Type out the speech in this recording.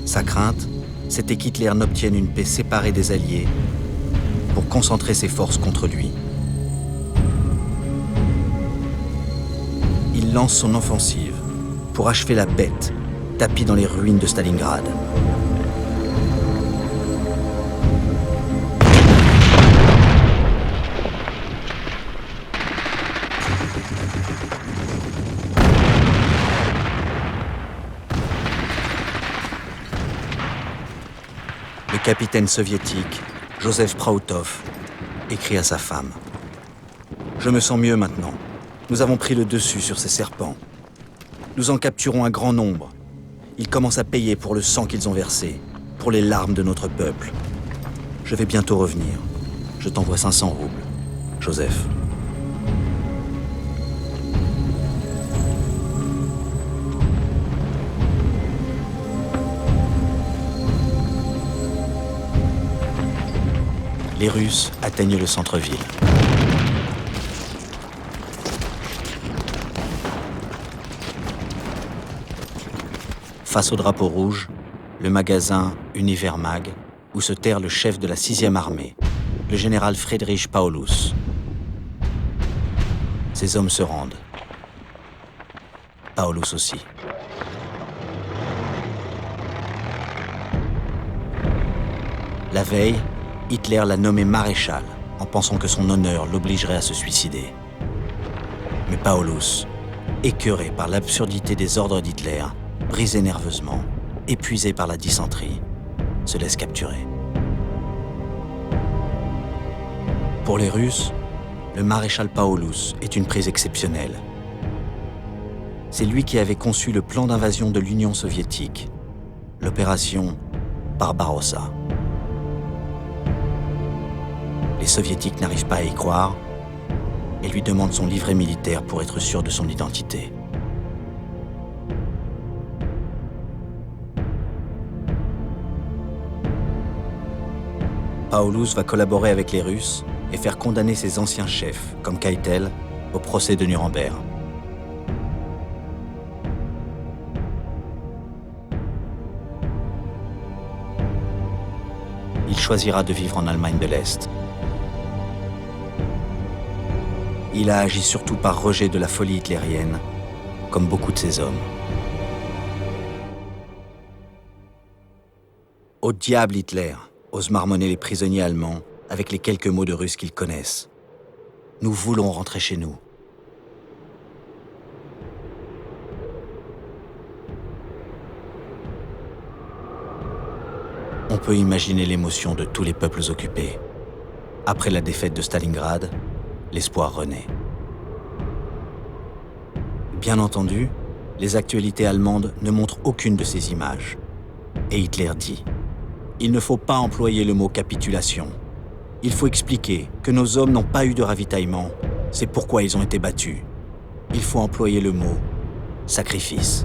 Sa crainte, c'était qu'Hitler n'obtienne une paix séparée des Alliés pour concentrer ses forces contre lui. Il lance son offensive pour achever la bête tapie dans les ruines de Stalingrad. Le capitaine soviétique, Joseph Prautov, écrit à sa femme. « Je me sens mieux maintenant. Nous avons pris le dessus sur ces serpents. Nous en capturons un grand nombre. Ils commencent à payer pour le sang qu'ils ont versé, pour les larmes de notre peuple. Je vais bientôt revenir. Je t'envoie 500 roubles. Joseph. » Les Russes atteignent le centre-ville. Face au drapeau rouge, le magasin Univermag, où se terre le chef de la 6e armée, le général Friedrich Paulus. Ses hommes se rendent. Paulus aussi. La veille, Hitler l'a nommé maréchal en pensant que son honneur l'obligerait à se suicider. Mais Paulus, écœuré par l'absurdité des ordres d'Hitler, brisé nerveusement, épuisé par la dysenterie, se laisse capturer. Pour les Russes, le maréchal Paulus est une prise exceptionnelle. C'est lui qui avait conçu le plan d'invasion de l'Union soviétique, l'opération Barbarossa. Les soviétiques n'arrivent pas à y croire et lui demandent son livret militaire pour être sûr de son identité. Paulus va collaborer avec les Russes et faire condamner ses anciens chefs, comme Keitel, au procès de Nuremberg. Il choisira de vivre en Allemagne de l'Est. Il a agi surtout par rejet de la folie hitlérienne, comme beaucoup de ses hommes. Au diable Hitler, ose marmonner les prisonniers allemands avec les quelques mots de russe qu'ils connaissent. Nous voulons rentrer chez nous. On peut imaginer l'émotion de tous les peuples occupés. Après la défaite de Stalingrad, l'espoir renaît. Bien entendu, les actualités allemandes ne montrent aucune de ces images. Et Hitler dit « Il ne faut pas employer le mot capitulation. Il faut expliquer que nos hommes n'ont pas eu de ravitaillement. C'est pourquoi ils ont été battus. Il faut employer le mot sacrifice. »